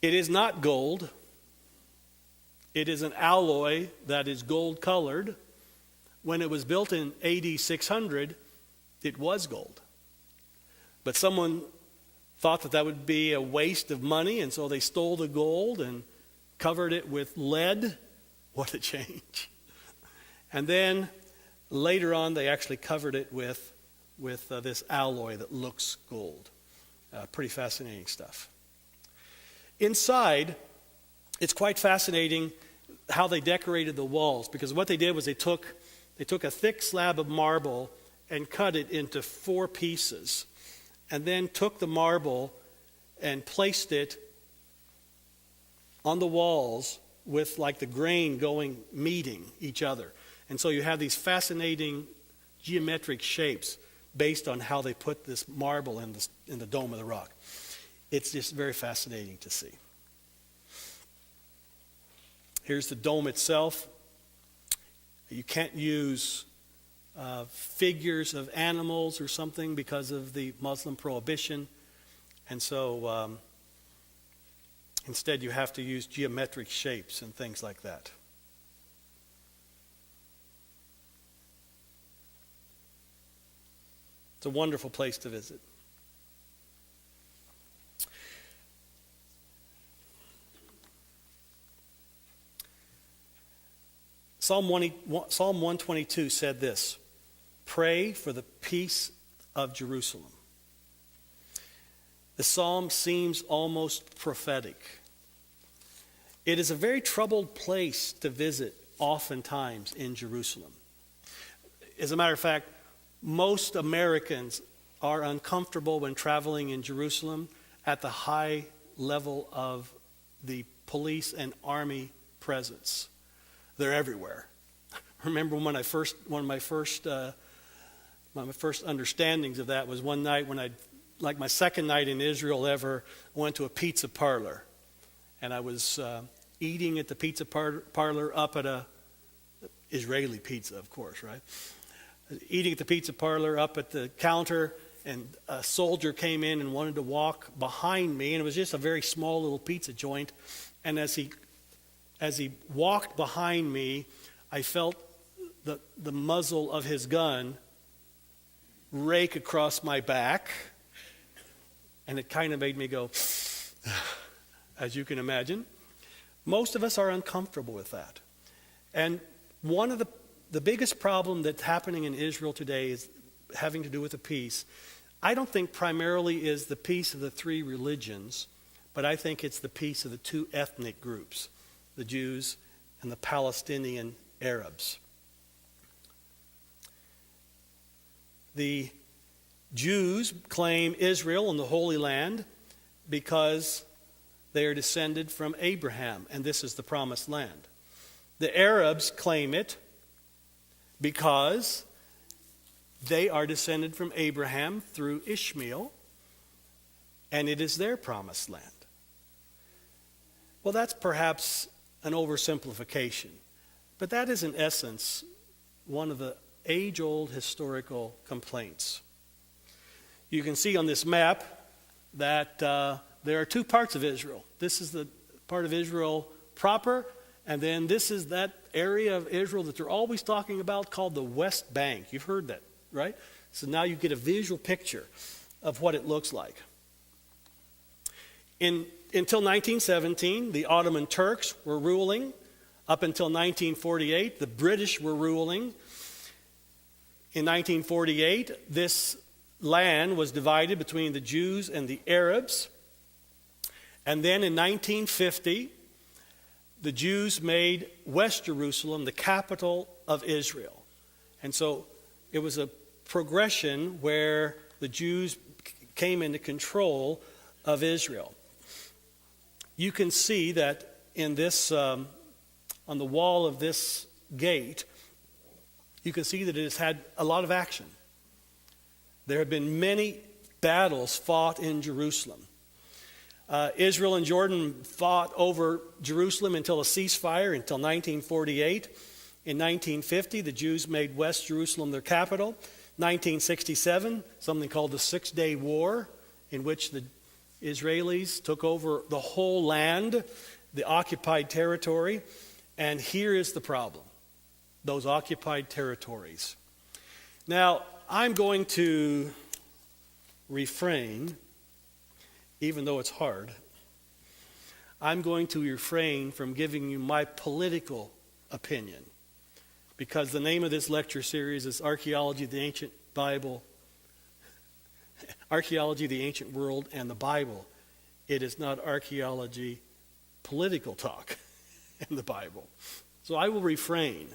It is not gold. It is an alloy that is gold colored. When it was built in AD 600, it was gold. But someone thought that would be a waste of money, and so they stole the gold and covered it with lead. What a change. And then later on, they actually covered it with this alloy that looks gold. Pretty fascinating stuff. Inside, it's quite fascinating how they decorated the walls, because what they did was they took a thick slab of marble and cut it into 4 pieces, and then took the marble and placed it on the walls with like the grain meeting each other. And so you have these fascinating geometric shapes based on how they put this marble in the Dome of the Rock. It's just very fascinating to see. Here's the dome itself. You can't use figures of animals or something because of the Muslim prohibition. And so instead you have to use geometric shapes and things like that. It's a wonderful place to visit. Psalm 122 said this: "Pray for the peace of Jerusalem." The psalm seems almost prophetic. It is a very troubled place to visit oftentimes in Jerusalem. As a matter of fact, most Americans are uncomfortable when traveling in Jerusalem at the high level of the police and army presence. They're everywhere. Remember one of my first understandings of that was one night when like my second night in Israel ever, went to a pizza parlor. And I was eating at the pizza parlor up at a Israeli pizza, of course, right? Eating at the pizza parlor up at the counter, and a soldier came in and wanted to walk behind me, and it was just a very small little pizza joint. And as he walked behind me, I felt the muzzle of his gun rake across my back, and it kind of made me go, as you can imagine. Most of us are uncomfortable with that. And one of the biggest problem that's happening in Israel today is having to do with the peace. I don't think primarily is the peace of the 3 religions, but I think it's the peace of the 2 ethnic groups, the Jews and the Palestinian Arabs. The Jews claim Israel and the Holy Land because they are descended from Abraham, and this is the promised land. The Arabs claim it because they are descended from Abraham through Ishmael, and it is their promised land. Well, that's perhaps an oversimplification, But that is in essence one of the age-old historical complaints. You can see on this map that there are two parts of Israel. This is the part of Israel proper, and then this is that area of Israel that they're always talking about called the West Bank. You've heard that, right? So now you get a visual picture of what it looks like. Until 1917, the Ottoman Turks were ruling. Up until 1948, the British were ruling. In 1948, this land was divided between the Jews and the Arabs. And then in 1950, the Jews made West Jerusalem the capital of Israel. And so it was a progression where the Jews came into control of Israel. You can see that in this, on the wall of this gate, you can see that it has had a lot of action. There have been many battles fought in Jerusalem. Israel and Jordan fought over Jerusalem until a ceasefire, until 1948. In 1950, the Jews made West Jerusalem their capital. 1967, something called the Six-Day War, in which the Israelis took over the whole land, the occupied territory. And here is the problem, those occupied territories. Now, I'm going to refrain, even though it's hard, I'm going to refrain from giving you my political opinion, because the name of this lecture series is Archaeology of the Ancient Bible, Archaeology of the Ancient World and the Bible. It is not archaeology political talk in the Bible. So I will refrain.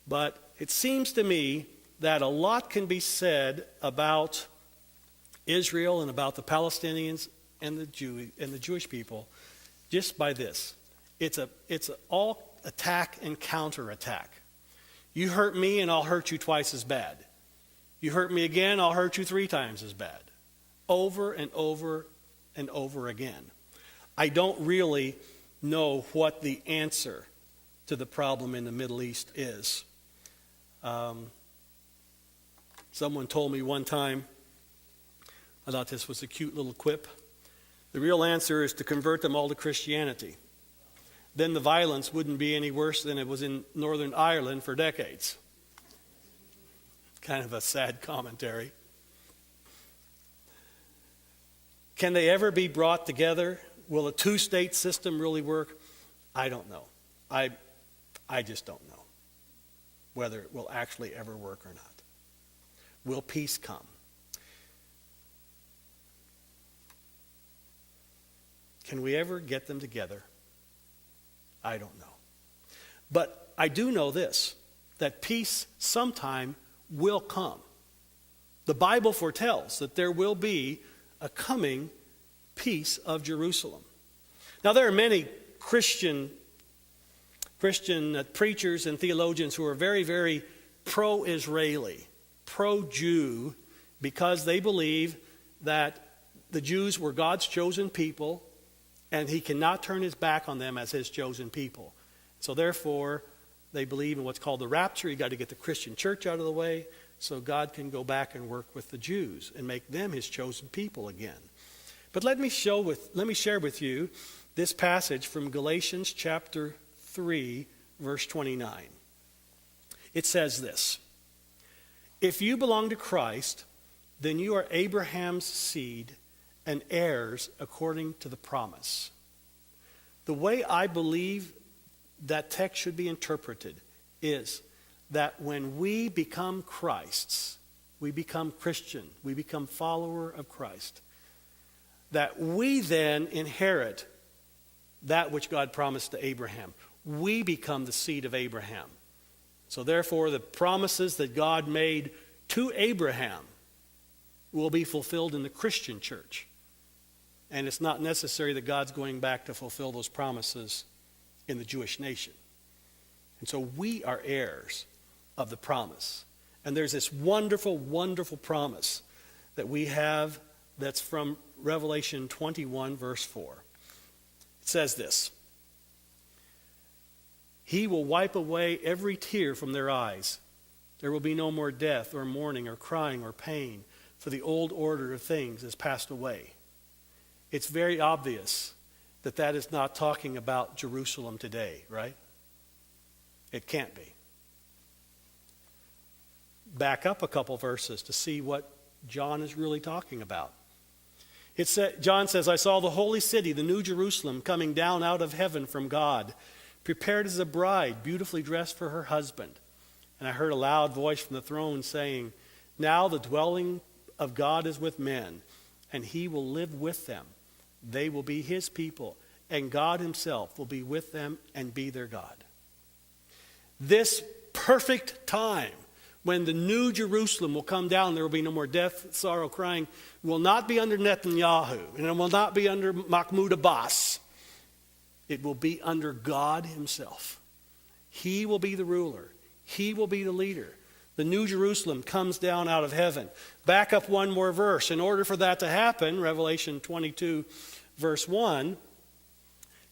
But it seems to me that a lot can be said about Israel and about the Palestinians and the Jewish people just by this. It's all attack and counterattack. You hurt me and I'll hurt you twice as bad. You hurt me again, I'll hurt you 3 times as bad. Over and over and over again. I don't really know what the answer to the problem in the Middle East is. Someone told me one time, I thought this was a cute little quip, the real answer is to convert them all to Christianity. Then the violence wouldn't be any worse than it was in Northern Ireland for decades. Kind of a sad commentary. Can they ever be brought together? Will a 2-state system really work? I don't know. I just don't know whether it will actually ever work or not. Will peace come? Can we ever get them together? I don't know. But I do know this, that peace sometime will come. The Bible foretells that there will be a coming peace of Jerusalem. Now there are many Christian preachers and theologians who are very, very pro-Israeli, pro-Jew, because they believe that the Jews were God's chosen people and he cannot turn his back on them as his chosen people. So therefore, they believe in what's called the rapture. You've got to get the Christian church out of the way so God can go back and work with the Jews and make them his chosen people again. But let me share with you this passage from Galatians chapter 3, verse 29. It says this: if you belong to Christ, then you are Abraham's seed and heirs according to the promise. The way I believe that text should be interpreted is that when we become Christ's, we become Christian, we become follower of Christ, that we then inherit that which God promised to Abraham. We become the seed of Abraham. So therefore, the promises that God made to Abraham will be fulfilled in the Christian church. And it's not necessary that God's going back to fulfill those promises in the Jewish nation. And so we are heirs of the promise. And there's this wonderful, wonderful promise that we have that's from Revelation 21, verse 4. It says this: He will wipe away every tear from their eyes. There will be no more death or mourning or crying or pain, for the old order of things has passed away. It's very obvious that that is not talking about Jerusalem today, right? It can't be. Back up a couple verses to see what John is really talking about. John says, I saw the holy city, the new Jerusalem, coming down out of heaven from God, prepared as a bride, beautifully dressed for her husband. And I heard a loud voice from the throne saying, now the dwelling of God is with men, and he will live with them. They will be his people, and God himself will be with them and be their God. This perfect time when the new Jerusalem will come down, there will be no more death, sorrow, crying, will not be under Netanyahu, and it will not be under Mahmoud Abbas. It will be under God himself. He will be the ruler. He will be the leader. The new Jerusalem comes down out of heaven. Back up one more verse. In order for that to happen, Revelation 22, verse 1,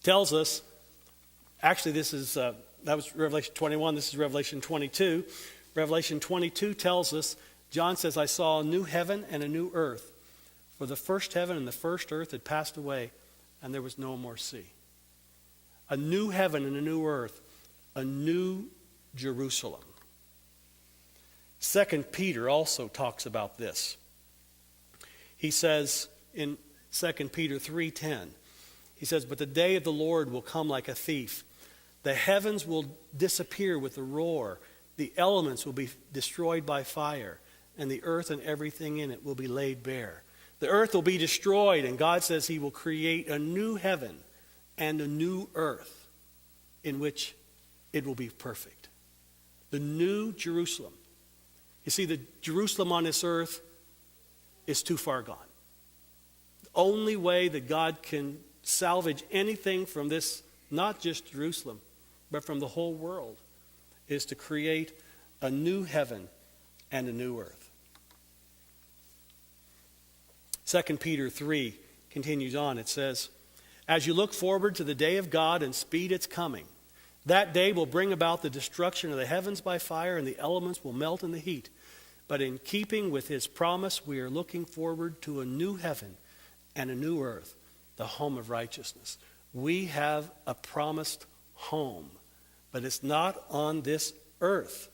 tells us, actually this is, that was Revelation 21, this is Revelation 22. Revelation 22 tells us, John says, I saw a new heaven and a new earth. For the first heaven and the first earth had passed away, and there was no more sea. A new heaven and a new earth, a new Jerusalem. 2 Peter also talks about this. He says in 2 Peter 3:10, he says, but the day of the Lord will come like a thief. The heavens will disappear with a roar. The elements will be destroyed by fire, and the earth and everything in it will be laid bare. The earth will be destroyed, and God says he will create a new heaven and a new earth in which it will be perfect. The new Jerusalem. You see, the Jerusalem on this earth is too far gone. The only way that God can salvage anything from this, not just Jerusalem, but from the whole world, is to create a new heaven and a new earth. 2 Peter 3 continues on. It says, as you look forward to the day of God and speed its coming, that day will bring about the destruction of the heavens by fire, and the elements will melt in the heat. But in keeping with his promise, we are looking forward to a new heaven and a new earth, the home of righteousness. We have a promised home, but it's not on this earth.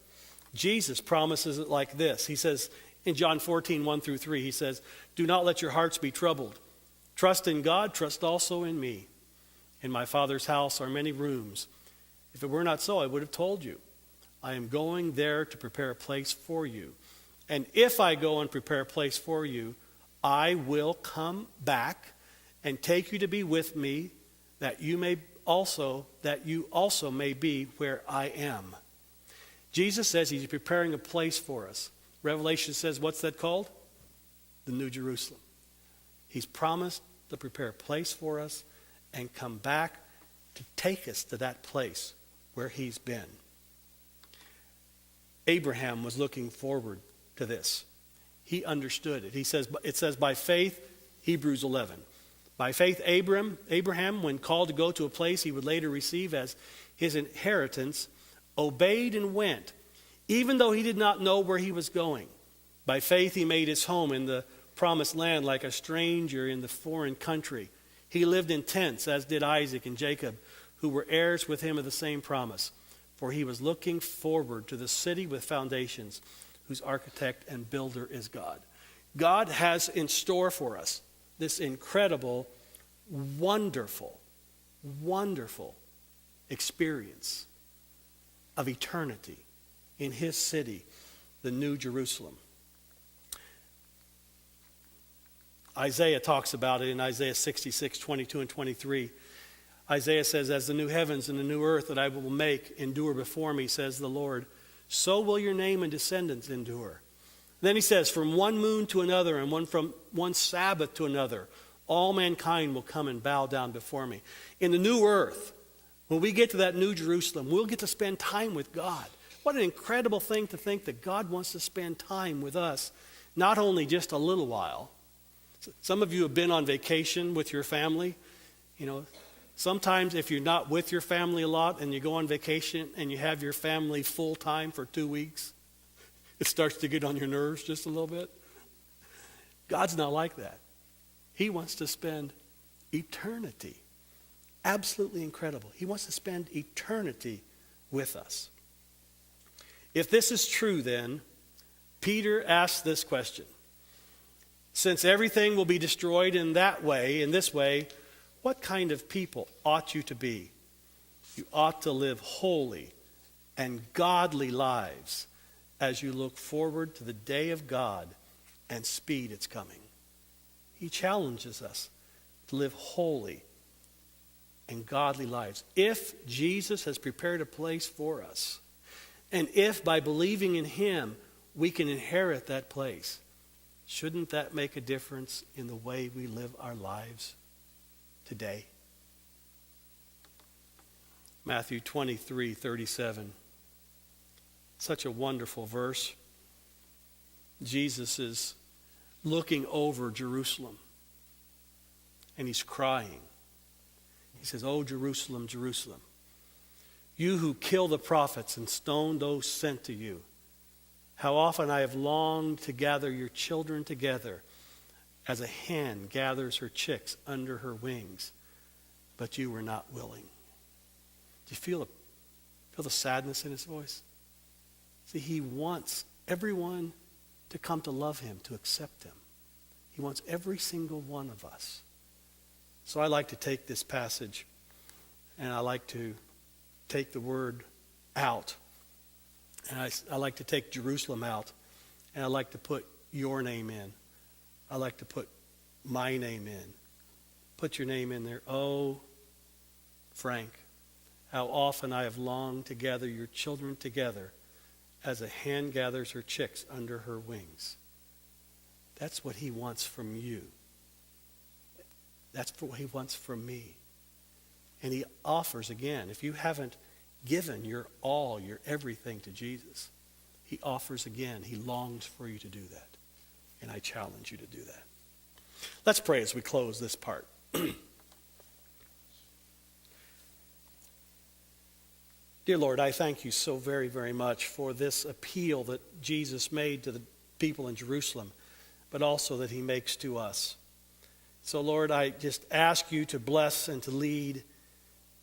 Jesus promises it like this. He says in John 14, 1 through 3, he says, do not let your hearts be troubled. Trust in God, trust also in me. In my Father's house are many rooms. If it were not so, I would have told you. I am going there to prepare a place for you. And if I go and prepare a place for you, I will come back and take you to be with me, that you also may be where I am. Jesus says he's preparing a place for us. Revelation says, what's that called? The New Jerusalem. He's promised to prepare a place for us and come back to take us to that place where he's been. Abraham was looking forward to this. He understood it. It says by faith, Hebrews 11. By faith, Abraham, when called to go to a place he would later receive as his inheritance, obeyed and went, even though he did not know where he was going. By faith, he made his home in the promised land like a stranger in the foreign country. He lived in tents, as did Isaac and Jacob, who were heirs with him of the same promise. For he was looking forward to the city with foundations, whose architect and builder is God. God has in store for us this incredible, wonderful, wonderful experience of eternity in his city, the New Jerusalem. Isaiah talks about it in Isaiah 66, 22 and 23. Isaiah says, as the new heavens and the new earth that I will make endure before me, says the Lord, so will your name and descendants endure. Then he says, from one moon to another and from one Sabbath to another, all mankind will come and bow down before me. In the new earth, when we get to that new Jerusalem, we'll get to spend time with God. What an incredible thing to think that God wants to spend time with us, not only just a little while. Some of you have been on vacation with your family. Sometimes if you're not with your family a lot and you go on vacation and you have your family full time for 2 weeks, it starts to get on your nerves just a little bit. God's not like that. He wants to spend eternity. Absolutely incredible. He wants to spend eternity with us. If this is true, then, Peter asks this question. Since everything will be destroyed in this way, what kind of people ought you to be? You ought to live holy and godly lives as you look forward to the day of God and speed its coming. He challenges us to live holy and godly lives. If Jesus has prepared a place for us, and if by believing in him we can inherit that place, shouldn't that make a difference in the way we live our lives today? Matthew 23:37. Such a wonderful verse. Jesus is looking over Jerusalem and he's crying. He says, "Oh, Jerusalem, Jerusalem, you who kill the prophets and stone those sent to you, how often I have longed to gather your children together as a hen gathers her chicks under her wings, but you were not willing." Do you feel the sadness in his voice? See, he wants everyone to come to love him, to accept him. He wants every single one of us. So I like to take this passage and I like to take the word out. And I like to take Jerusalem out. And I like to put your name in. I like to put my name in. Put your name in there. Oh, Frank, how often I have longed to gather your children together as a hen gathers her chicks under her wings. That's what he wants from you. That's what he wants from me. And he offers again, if you haven't given your all, your everything to Jesus, he offers again. He longs for you to do that. And I challenge you to do that. Let's pray as we close this part. Dear Lord, I thank you so very, very much for this appeal that Jesus made to the people in Jerusalem, but also that he makes to us. So, Lord, I just ask you to bless and to lead.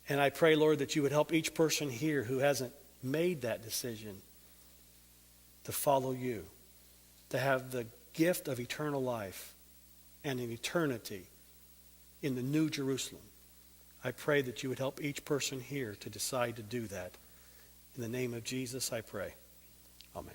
And I pray, Lord, that you would help each person here who hasn't made that decision to follow you, to have the gift of eternal life and an eternity in the New Jerusalem. I pray that you would help each person here to decide to do that. In the name of Jesus, I pray. Amen.